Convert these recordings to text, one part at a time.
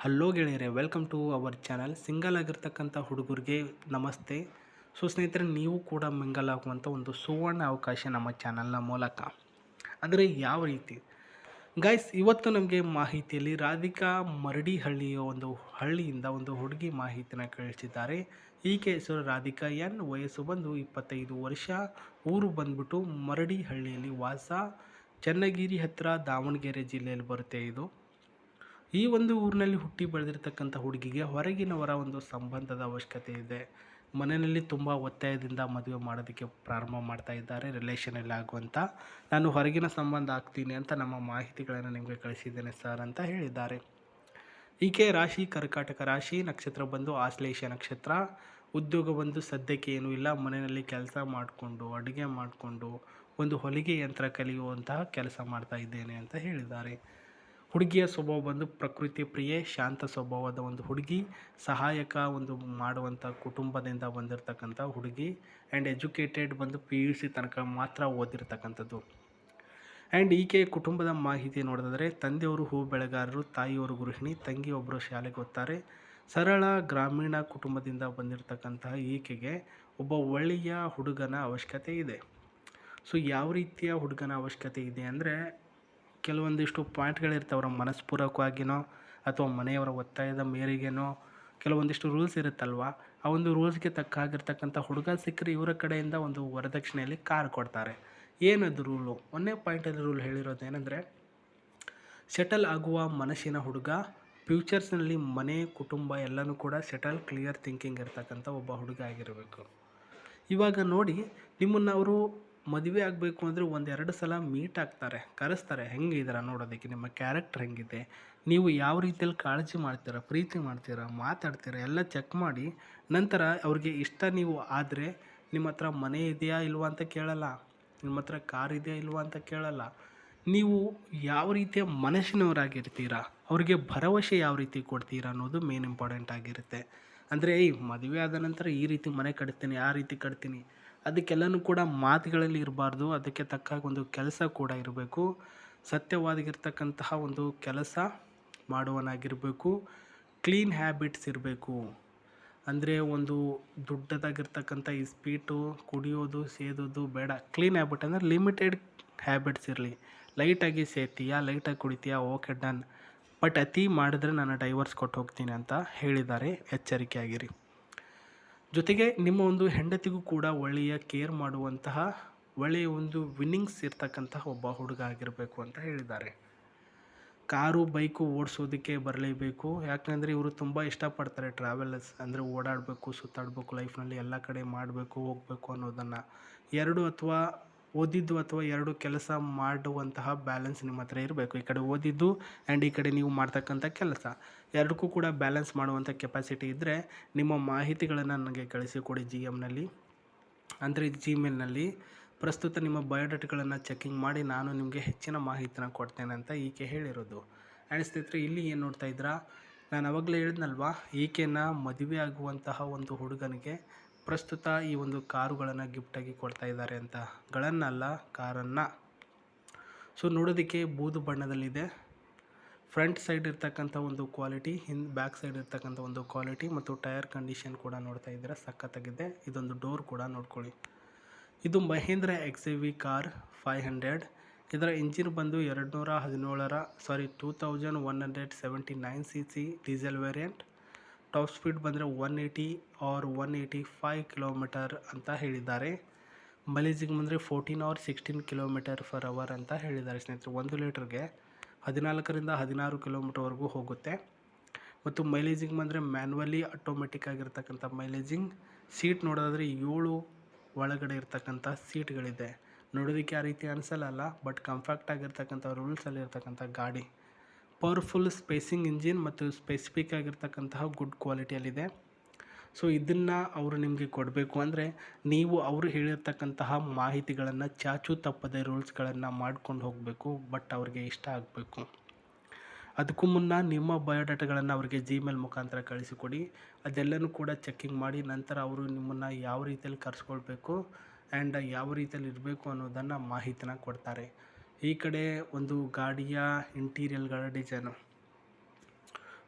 Hello ಗೆಳೆಯರೆ, welcome to our channel. Single ಆಗಿರ್ತಕ್ಕಂಥ ಹುಡುಗರಿಗೆ ನಮಸ್ತೆ. ಸೊ ಸ್ನೇಹಿತರೆ, ನೀವು ಕೂಡ ಮಿಂಗಲ್ ಆಗುವಂಥ ಒಂದು ಸುವರ್ಣ ಅವಕಾಶ ನಮ್ಮ ಚಾನಲ್ನ ಮೂಲಕ. ಆದರೆ ಯಾವ ರೀತಿ ಗೈಸ್, ಇವತ್ತು ನಮಗೆ ಮಾಹಿತಿಯಲ್ಲಿ ರಾಧಿಕಾ ಮರಡಿಹಳ್ಳಿಯ ಒಂದು ಹಳ್ಳಿಯಿಂದ ಒಂದು ಹುಡುಗಿ ಮಾಹಿತಿನ ಕಳಿಸಿದ್ದಾರೆ. ಈಕೆ ಹೆಸರು ರಾಧಿಕಾ ಎನ್, ವಯಸ್ಸು ಬಂದು 25 ವರ್ಷ, ಊರು ಬಂದ್ಬಿಟ್ಟು ಮರಡಿಹಳ್ಳಿಯಲ್ಲಿ ವಾಸ, ಚನ್ನಗಿರಿ ಹತ್ತಿರ ದಾವಣಗೆರೆ ಜಿಲ್ಲೆಯಲ್ಲಿ ಬರುತ್ತೆ ಇದು. ಈ ಒಂದು ಊರಿನಲ್ಲಿ ಹುಟ್ಟಿ ಬೆಳೆದಿರ್ತಕ್ಕಂಥ ಹುಡುಗಿಗೆ ಹೊರಗಿನವರ ಒಂದು ಸಂಬಂಧದ ಅವಶ್ಯಕತೆ ಇದೆ. ಮನೆಯಲ್ಲಿ ತುಂಬ ಒತ್ತಾಯದಿಂದ ಮದುವೆ ಮಾಡೋದಕ್ಕೆ ಪ್ರಾರಂಭ ಮಾಡ್ತಾ ಇದ್ದಾರೆ, ರಿಲೇಷನಲ್ಲಿ ಆಗುವಂಥ. ನಾನು ಹೊರಗಿನ ಸಂಬಂಧ ಆಗ್ತೀನಿ ಅಂತ ನಮ್ಮ ಮಾಹಿತಿಗಳನ್ನು ನಿಮಗೆ ಕಳಿಸಿದ್ದೇನೆ ಸರ್ ಅಂತ ಹೇಳಿದ್ದಾರೆ. ಈಕೆ ರಾಶಿ ಕರ್ಕಾಟಕ ರಾಶಿ, ನಕ್ಷತ್ರ ಬಂದು ಆಶ್ಲೇಷ ನಕ್ಷತ್ರ. ಉದ್ಯೋಗ ಬಂದು ಸದ್ಯಕ್ಕೆ ಏನೂ ಇಲ್ಲ, ಮನೆಯಲ್ಲಿ ಕೆಲಸ ಮಾಡಿಕೊಂಡು ಅಡುಗೆ ಮಾಡಿಕೊಂಡು ಒಂದು ಹೊಲಿಗೆ ಯಂತ್ರ ಕಲಿಯುವಂತಹ ಕೆಲಸ ಮಾಡ್ತಾ ಇದ್ದೇನೆ ಅಂತ ಹೇಳಿದ್ದಾರೆ. ಹುಡುಗಿಯ ಸ್ವಭಾವ ಬಂದು ಪ್ರಕೃತಿ ಪ್ರಿಯೆ, ಶಾಂತ ಸ್ವಭಾವದ ಒಂದು ಹುಡುಗಿ, ಸಹಾಯಕ ಒಂದು ಮಾಡುವಂಥ ಕುಟುಂಬದಿಂದ ಬಂದಿರತಕ್ಕಂಥ ಹುಡುಗಿ. ಆ್ಯಂಡ್ ಎಜುಕೇಟೆಡ್ ಬಂದು PUC ತನಕ ಮಾತ್ರ ಓದಿರ್ತಕ್ಕಂಥದ್ದು. ಆ್ಯಂಡ್ ಈಕೆ ಕುಟುಂಬದ ಮಾಹಿತಿ ನೋಡಿದ್ರೆ ತಂದೆಯವರು ಹೂ ಬೆಳೆಗಾರರು, ತಾಯಿಯವರು ಗೃಹಿಣಿ, ತಂಗಿ ಒಬ್ಬರು ಶಾಲೆಗೆ ಓದ್ತಾರೆ. ಸರಳ ಗ್ರಾಮೀಣ ಕುಟುಂಬದಿಂದ ಬಂದಿರತಕ್ಕಂತಹ ಈಕೆಗೆ ಒಬ್ಬ ಒಳ್ಳೆಯ ಹುಡುಗನ ಅವಶ್ಯಕತೆ ಇದೆ. ಸೊ ಯಾವ ರೀತಿಯ ಹುಡುಗನ ಅವಶ್ಯಕತೆ ಇದೆ ಅಂದರೆ, ಕೆಲವೊಂದಿಷ್ಟು ಪಾಯಿಂಟ್ಗಳಿರ್ತಾವ್ರ, ಮನಸ್ಪೂರ್ವಕವಾಗಿನೋ ಅಥವಾ ಮನೆಯವರ ಒತ್ತಾಯದ ಮೇರೆಗೇನೋ ಕೆಲವೊಂದಿಷ್ಟು ರೂಲ್ಸ್ ಇರುತ್ತಲ್ವ. ಆ ಒಂದು ರೂಲ್ಸ್ಗೆ ತಕ್ಕ ಆಗಿರ್ತಕ್ಕಂಥ ಹುಡುಗ ಸಿಕ್ಕರೆ ಇವರ ಕಡೆಯಿಂದ ಒಂದು ವರದಕ್ಷಿಣೆಯಲ್ಲಿ ಕಾರ್ ಕೊಡ್ತಾರೆ. ಏನದು ರೂಲು? ಒಂದನೇ ಪಾಯಿಂಟಲ್ಲಿ ರೂಲ್ ಹೇಳಿರೋದು ಏನಂದರೆ, ಸೆಟಲ್ ಆಗುವ ಮನಸ್ಸಿನ ಹುಡುಗ, ಫ್ಯೂಚರ್ಸ್ನಲ್ಲಿ ಮನೆ ಕುಟುಂಬ ಎಲ್ಲನೂ ಕೂಡ ಸೆಟಲ್, ಕ್ಲಿಯರ್ ಥಿಂಕಿಂಗ್ ಇರ್ತಕ್ಕಂಥ ಒಬ್ಬ ಹುಡುಗ ಆಗಿರಬೇಕು. ಇವಾಗ ನೋಡಿ, ನಿಮ್ಮನ್ನು ಅವರು ಮದುವೆ ಆಗಬೇಕು ಅಂದರೆ ಒಂದೆರಡು ಸಲ ಮೀಟ್ ಆಗ್ತಾರೆ, ಕರೆಸ್ತಾರೆ, ಹೆಂಗಿದ್ದೀರಾ ನೋಡೋದಕ್ಕೆ, ನಿಮ್ಮ ಕ್ಯಾರೆಕ್ಟರ್ ಹೆಂಗಿದೆ, ನೀವು ಯಾವ ರೀತಿಯಲ್ಲಿ ಕಾಳಜಿ ಮಾಡ್ತೀರಾ, ಪ್ರೀತಿ ಮಾಡ್ತೀರಾ, ಮಾತಾಡ್ತೀರಾ ಎಲ್ಲ ಚೆಕ್ ಮಾಡಿ ನಂತರ ಅವ್ರಿಗೆ ಇಷ್ಟ ನೀವು ಆದರೆ ನಿಮ್ಮ ಹತ್ರ ಮನೆ ಇದೆಯಾ ಇಲ್ವಾ ಅಂತ ಕೇಳಲ್ಲ, ನಿಮ್ಮ ಹತ್ರ ಕಾರ್ ಇದೆಯಾ ಇಲ್ವಾ ಅಂತ ಕೇಳಲ್ಲ. ನೀವು ಯಾವ ರೀತಿಯ ಮನಸ್ಸಿನವರಾಗಿರ್ತೀರಾ, ಅವ್ರಿಗೆ ಭರವಸೆ ಯಾವ ರೀತಿ ಕೊಡ್ತೀರಾ ಅನ್ನೋದು ಮೇನ್ ಇಂಪಾರ್ಟೆಂಟ್ ಆಗಿರುತ್ತೆ. ಅಂದರೆ ಮದುವೆ ಆದ ನಂತರ ಈ ರೀತಿ ಮನೆ ಕಟ್ತೀನಿ, ಆ ರೀತಿ ಕಟ್ತೀನಿ, ಅದಕ್ಕೆಲ್ಲನೂ ಕೂಡ ಮಾತುಗಳಲ್ಲಿ ಇರಬಾರ್ದು. ಅದಕ್ಕೆ ತಕ್ಕ ಒಂದು ಕೆಲಸ ಕೂಡ ಇರಬೇಕು. ಸತ್ಯವಾಗಿರ್ತಕ್ಕಂತಹ ಒಂದು ಕೆಲಸ ಮಾಡುವನಾಗಿರಬೇಕು. ಕ್ಲೀನ್ ಹ್ಯಾಬಿಟ್ಸ್ ಇರಬೇಕು. ಅಂದರೆ ಒಂದು ದೊಡ್ಡದಾಗಿರ್ತಕ್ಕಂಥ ಇಸ್ಪೀಟು, ಕುಡಿಯೋದು, ಸೇದೋದು ಬೇಡ. ಕ್ಲೀನ್ ಹ್ಯಾಬಿಟ್ ಅಂದರೆ ಲಿಮಿಟೆಡ್ ಹ್ಯಾಬಿಟ್ಸ್ ಇರಲಿ. ಲೈಟಾಗಿ ಸೇತೀಯಾ, ಲೈಟಾಗಿ ಕುಡಿತೀಯಾ, ಓಕೆ ಡನ್, ಬಟ್ ಅತಿ ಮಾಡಿದ್ರೆ ನಾನು ಡೈವರ್ಸ್ ಕೊಟ್ಟು ಹೋಗ್ತೀನಿ ಅಂತ ಹೇಳಿದ್ದಾರೆ. ಎಚ್ಚರಿಕೆಯಾಗಿರಿ. ಜೊತೆಗೆ ನಿಮ್ಮ ಒಂದು ಹೆಂಡತಿಗೂ ಕೂಡ ಒಳ್ಳೆಯ ಕೇರ್ ಮಾಡುವಂತಹ, ಒಳ್ಳೆಯ ಒಂದು ವಿನ್ನಿಂಗ್ಸ್ ಇರ್ತಕ್ಕಂತಹ ಒಬ್ಬ ಹುಡುಗ ಆಗಿರಬೇಕು ಅಂತ ಹೇಳಿದ್ದಾರೆ. ಕಾರು ಬೈಕು ಓಡಿಸೋದಕ್ಕೆ ಬರಲೇಬೇಕು. ಯಾಕಂದರೆ ಇವರು ತುಂಬ ಇಷ್ಟಪಡ್ತಾರೆ ಟ್ರಾವೆಲರ್ಸ್, ಅಂದರೆ ಓಡಾಡಬೇಕು, ಸುತ್ತಾಡಬೇಕು, ಲೈಫ್ನಲ್ಲಿ ಎಲ್ಲ ಕಡೆ ಮಾಡಬೇಕು, ಹೋಗಬೇಕು ಅನ್ನೋದನ್ನು. ಓದಿದ್ದು ಅಥವಾ ಎರಡು ಕೆಲಸ ಮಾಡುವಂತಹ ಬ್ಯಾಲೆನ್ಸ್ ನಿಮ್ಮ ಹತ್ರ ಇರಬೇಕು. ಈ ಕಡೆ ಓದಿದ್ದು ಆ್ಯಂಡ್ ಈ ಕಡೆ ನೀವು ಮಾಡ್ತಕ್ಕಂಥ ಕೆಲಸ, ಎರಡಕ್ಕೂ ಕೂಡ ಬ್ಯಾಲೆನ್ಸ್ ಮಾಡುವಂಥ ಕೆಪಾಸಿಟಿ ಇದ್ದರೆ ನಿಮ್ಮ ಮಾಹಿತಿಗಳನ್ನು ನನಗೆ ಕಳಿಸಿಕೊಡಿ GMನಲ್ಲಿ, ಅಂದರೆ Gmailನಲ್ಲಿ. ಪ್ರಸ್ತುತ ನಿಮ್ಮ ಬಯೋಡಾಟಾಗಳನ್ನು ಚೆಕಿಂಗ್ ಮಾಡಿ ನಾನು ನಿಮಗೆ ಹೆಚ್ಚಿನ ಮಾಹಿತಿನ ಕೊಡ್ತೇನೆ ಅಂತ ಈಕೆ ಹೇಳಿರೋದು. ಆ್ಯಂಡ್ ಸ್ನೇಹಿತರೆ, ಇಲ್ಲಿ ಏನು ನೋಡ್ತಾ ಇದ್ದೀರಾ, ನಾನು ಅವಾಗಲೇ ಹೇಳಿದ್ನಲ್ವಾ, ಈಕೆನ ಮದುವೆ ಆಗುವಂತಹ ಒಂದು ಹುಡುಗನಿಗೆ ಪ್ರಸ್ತುತ ಈ ಒಂದು ಕಾರುಗಳನ್ನು ಗಿಫ್ಟಾಗಿ ಕೊಡ್ತಾ ಇದ್ದಾರೆ ಅಂತ. ಗಳನ್ನಲ್ಲ, ಕಾರನ್ನು. ಸೊ ನೋಡೋದಕ್ಕೆ ಬೂದು ಬಣ್ಣದಲ್ಲಿದೆ. ಫ್ರಂಟ್ ಸೈಡ್ ಇರ್ತಕ್ಕಂಥ ಒಂದು ಕ್ವಾಲಿಟಿ, ಬ್ಯಾಕ್ ಸೈಡ್ ಇರ್ತಕ್ಕಂಥ ಒಂದು ಕ್ವಾಲಿಟಿ ಮತ್ತು ಟೈರ್ ಕಂಡೀಷನ್ ಕೂಡ ನೋಡ್ತಾ ಇದ್ದೀರಾ, ಸಖತ್ತಾಗಿದೆ. ಇದೊಂದು ಡೋರ್ ಕೂಡ ನೋಡ್ಕೊಳ್ಳಿ. ಇದು ಮಹೇಂದ್ರ XUV ಕಾರ್ 500. ಇದರ ಇಂಜಿನ್ ಬಂದು 2179 cc diesel variant. Top speed ಬಂದರೆ 180 ಆರ್ 185 ಕಿಲೋಮೀಟರ್ ಅಂತ ಹೇಳಿದ್ದಾರೆ. ಮೈಲೇಜಿಗೆ ಬಂದರೆ 14 ಆರ್ 16 km/h ಅಂತ ಹೇಳಿದ್ದಾರೆ ಸ್ನೇಹಿತರೆ. 1 ಲೀಟ್ರಿಗೆ 14ರಿಂದ 16 ಕಿಲೋಮೀಟರ್ವರೆಗೂ ಹೋಗುತ್ತೆ. ಮತ್ತು ಮೈಲೇಜಿಗೆ ಬಂದರೆ ಮ್ಯಾನ್ಯುವಲಿ ಆಟೋಮೆಟಿಕ್ ಆಗಿರ್ತಕ್ಕಂಥ ಮೈಲೇಜಿಂಗ್. ಸೀಟ್ ನೋಡೋದಾದರೆ 7 ಒಳಗಡೆ ಇರ್ತಕ್ಕಂಥ ಸೀಟ್ಗಳಿದೆ. ನೋಡೋದಕ್ಕೆ ಆ ರೀತಿ ಅನಿಸಲ್ಲ, ಬಟ್ ಕಂಫರ್ಟ್ ಆಗಿರ್ತಕ್ಕಂಥ ರೂಲ್ಸಲ್ಲಿ ಇರ್ತಕ್ಕಂಥ ಗಾಡಿ. ಪವರ್ಫುಲ್ ಸ್ಪೇಸಿಂಗ್ ಇಂಜಿನ್ ಮತ್ತು ಸ್ಪೆಸಿಫಿಕ್ ಆಗಿರ್ತಕ್ಕಂತಹ ಗುಡ್ ಕ್ವಾಲಿಟಿಯಲ್ಲಿದೆ. ಸೊ ಇದನ್ನು ಅವರು ನಿಮಗೆ ಕೊಡಬೇಕು ಅಂದರೆ ನೀವು ಅವರು ಹೇಳಿರ್ತಕ್ಕಂತಹ ಮಾಹಿತಿಗಳನ್ನು ಚಾಚು ತಪ್ಪದೆ ರೂಲ್ಸ್ಗಳನ್ನು ಮಾಡ್ಕೊಂಡು ಹೋಗಬೇಕು. ಬಟ್ ಅವ್ರಿಗೆ ಇಷ್ಟ ಆಗಬೇಕು. ಅದಕ್ಕೂ ಮುನ್ನ ನಿಮ್ಮ ಬಯೋಡಾಟಾಗಳನ್ನು ಅವರಿಗೆ Gmail ಮುಖಾಂತರ ಕಳಿಸಿಕೊಡಿ. ಅದೆಲ್ಲನೂ ಕೂಡ ಚೆಕ್ಕಿಂಗ್ ಮಾಡಿ ನಂತರ ಅವರು ನಿಮ್ಮನ್ನು ಯಾವ ರೀತಿಯಲ್ಲಿ ಕರೆಸ್ಕೊಳ್ಬೇಕು ಆ್ಯಂಡ್ ಯಾವ ರೀತಿಯಲ್ಲಿ ಇರಬೇಕು ಅನ್ನೋದನ್ನು ಮಾಹಿತಿನ ಕೊಡ್ತಾರೆ. ಈ ಕಡೆ ಒಂದು ಗಾಡಿಯ ಇಂಟೀರಿಯರ್ಗಳ ಡಿಸೈನು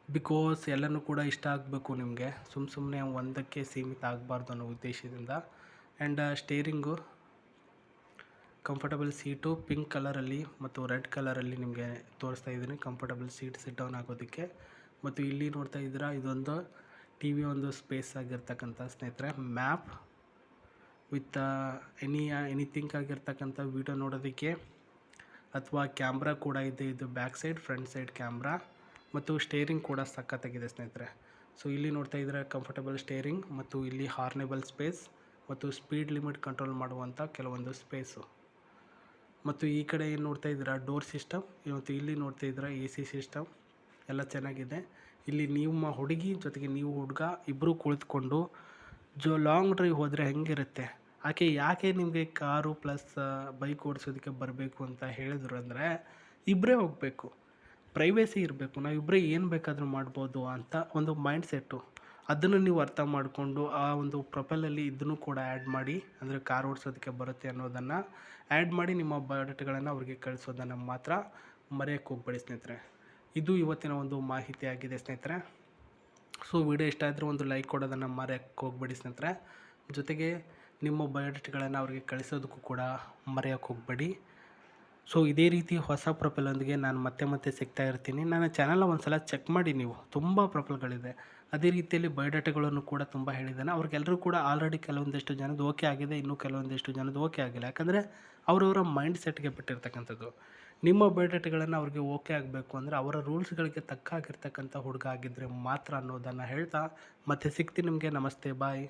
ಬಿಕಾಸ್ ಎಲ್ಲನೂ ಕೂಡ ಇಷ್ಟ ಆಗಬೇಕು ನಿಮಗೆ, ಸುಮ್ಮನೆ ಒಂದಕ್ಕೆ ಸೀಮಿತ ಆಗಬಾರ್ದು ಅನ್ನೋ ಉದ್ದೇಶದಿಂದ. And steering comfortable seat pink ಕಲರಲ್ಲಿ ಮತ್ತು ರೆಡ್ ಕಲರಲ್ಲಿ ನಿಮಗೆ ತೋರಿಸ್ತಾ ಇದ್ದೀನಿ, ಕಂಫರ್ಟಬಲ್ ಸೀಟ್ ಸಿಟ್ ಡೌನ್ ಆಗೋದಕ್ಕೆ. ಮತ್ತು ಇಲ್ಲಿ ನೋಡ್ತಾ ಇದ್ದೀರಾ, ಇದೊಂದು ಟಿ ವಿ ಒಂದು ಸ್ಪೇಸ್ ಆಗಿರ್ತಕ್ಕಂಥ ಸ್ನೇಹಿತರೆ ಮ್ಯಾಪ್ ವಿತ್ ಎನಿಥಿಂಗ್ ಆಗಿರ್ತಕ್ಕಂಥ ವೀಡಿಯೋ ನೋಡೋದಕ್ಕೆ, ಅಥವಾ ಕ್ಯಾಮ್ರಾ ಕೂಡ ಇದೆ. ಇದು back side, front side camera ಮತ್ತು ಸ್ಟೇರಿಂಗ್ ಕೂಡ ಸಖತ್ತಾಗಿದೆ ಸ್ನೇಹಿತರೆ. ಸೊ ಇಲ್ಲಿ ನೋಡ್ತಾ ಇದ್ದರೆ ಕಂಫರ್ಟಬಲ್ ಸ್ಟೇರಿಂಗ್ ಮತ್ತು ಇಲ್ಲಿ ಹಾರ್ನೇಬಲ್ ಸ್ಪೇಸ್ ಮತ್ತು ಸ್ಪೀಡ್ ಲಿಮಿಟ್ ಕಂಟ್ರೋಲ್ ಮಾಡುವಂಥ ಕೆಲವೊಂದು ಸ್ಪೇಸು. ಮತ್ತು ಈ ಕಡೆ ಏನು ನೋಡ್ತಾ ಇದ್ದೀರಾ, ಡೋರ್ ಸಿಸ್ಟಮ್. ಮತ್ತು ಇಲ್ಲಿ ನೋಡ್ತಾ ಇದ್ದೀರಾ AC ಸಿಸ್ಟಮ್ ಎಲ್ಲ ಚೆನ್ನಾಗಿದೆ. ಇಲ್ಲಿ ನಿಮ್ಮ ಹುಡುಗಿ ಜೊತೆಗೆ ನೀವು ಹುಡುಗ ಇಬ್ಬರು ಕುಳಿತುಕೊಂಡು ಲಾಂಗ್ ಡ್ರೈವ್ ಹೋದರೆ ಹೆಂಗಿರುತ್ತೆ, ಆಕೆ ಯಾಕೆ ನಿಮಗೆ ಕಾರು ಪ್ಲಸ್ ಬೈಕ್ ಓಡಿಸೋದಕ್ಕೆ ಬರಬೇಕು ಅಂತ ಹೇಳಿದ್ರು ಅಂದರೆ, ಇಬ್ಬರೇ ಹೋಗಬೇಕು, ಪ್ರೈವೇಸಿ ಇರಬೇಕು, ನಾವಿಬ್ಬರೇ ಏನು ಬೇಕಾದರೂ ಮಾಡ್ಬೋದು ಅಂತ ಒಂದು ಮೈಂಡ್ ಸೆಟ್ಟು. ಅದನ್ನು ನೀವು ಅರ್ಥ ಮಾಡಿಕೊಂಡು ಆ ಒಂದು ಪ್ರೊಫೈಲಲ್ಲಿ ಇದನ್ನು ಕೂಡ ಆ್ಯಡ್ ಮಾಡಿ, ಅಂದರೆ ಕಾರ್ ಓಡಿಸೋದಕ್ಕೆ ಬರುತ್ತೆ ಅನ್ನೋದನ್ನು ಆ್ಯಡ್ ಮಾಡಿ ನಿಮ್ಮ ಬಯೋಡೇಟಾಗಳನ್ನು ಅವ್ರಿಗೆ ಕಳಿಸೋದನ್ನು ಮಾತ್ರ ಮರೆಯೋಕ್ಕೆ ಹೋಗಬೇಡಿ ಸ್ನೇಹಿತರೆ. ಇದು ಇವತ್ತಿನ ಒಂದು ಮಾಹಿತಿ ಆಗಿದೆ ಸ್ನೇಹಿತರೆ. ಸೊ ವಿಡಿಯೋ ಇಷ್ಟ ಆದರೆ ಒಂದು ಲೈಕ್ ಕೊಡೋದನ್ನು ಮರೆಯೋಕ್ಕೆ ಹೋಗಬೇಡಿ ಸ್ನೇಹಿತರೆ. ಜೊತೆಗೆ ನಿಮ್ಮ ಬಯೋಡೇಟಾಗಳನ್ನು ಅವ್ರಿಗೆ ಕಳಿಸೋದಕ್ಕೂ ಕೂಡ ಮರೆಯೋಕ್ಕೆ ಹೋಗಬೇಡಿ. ಸೊ ಇದೇ ರೀತಿ ಹೊಸ ಪ್ರೊಫೈಲೊಂದಿಗೆ ನಾನು ಮತ್ತೆ ಸಿಗ್ತಾ ಇರ್ತೀನಿ. ನನ್ನ ಚಾನಲ್ನ ಒಂದು ಸಲ ಚೆಕ್ ಮಾಡಿ, ನೀವು ತುಂಬ ಪ್ರೊಫೈಲ್ಗಳಿದೆ. ಅದೇ ರೀತಿಯಲ್ಲಿ ಬಯೋಡೇಟಾಗಳನ್ನು ಕೂಡ ತುಂಬ ಹೇಳಿದ್ದಾನೆ. ಅವ್ರಿಗೆಲ್ಲರೂ ಕೂಡ ಆಲ್ರೆಡಿ ಕೆಲವೊಂದಿಷ್ಟು ಜನದ್ದು ಓಕೆ ಆಗಿದೆ, ಇನ್ನೂ ಕೆಲವೊಂದಿಷ್ಟು ಜನದ್ದು ಓಕೆ ಆಗಿಲ್ಲ. ಯಾಕಂದರೆ ಅವರವರ ಮೈಂಡ್ ಸೆಟ್ಗೆ ಬಿಟ್ಟಿರ್ತಕ್ಕಂಥದ್ದು. ನಿಮ್ಮ ಬಯೋಡೇಟಾಗಳನ್ನು ಅವ್ರಿಗೆ ಓಕೆ ಆಗಬೇಕು ಅಂದರೆ ಅವರ ರೂಲ್ಸ್ಗಳಿಗೆ ತಕ್ಕ ಆಗಿರ್ತಕ್ಕಂಥ ಹುಡುಗ ಆಗಿದ್ದರೆ ಮಾತ್ರ ಅನ್ನೋದನ್ನು ಹೇಳ್ತಾ ಮತ್ತೆ ಸಿಗ್ತೀನಿ ನಿಮಗೆ. ನಮಸ್ತೆ, ಬಾಯ್.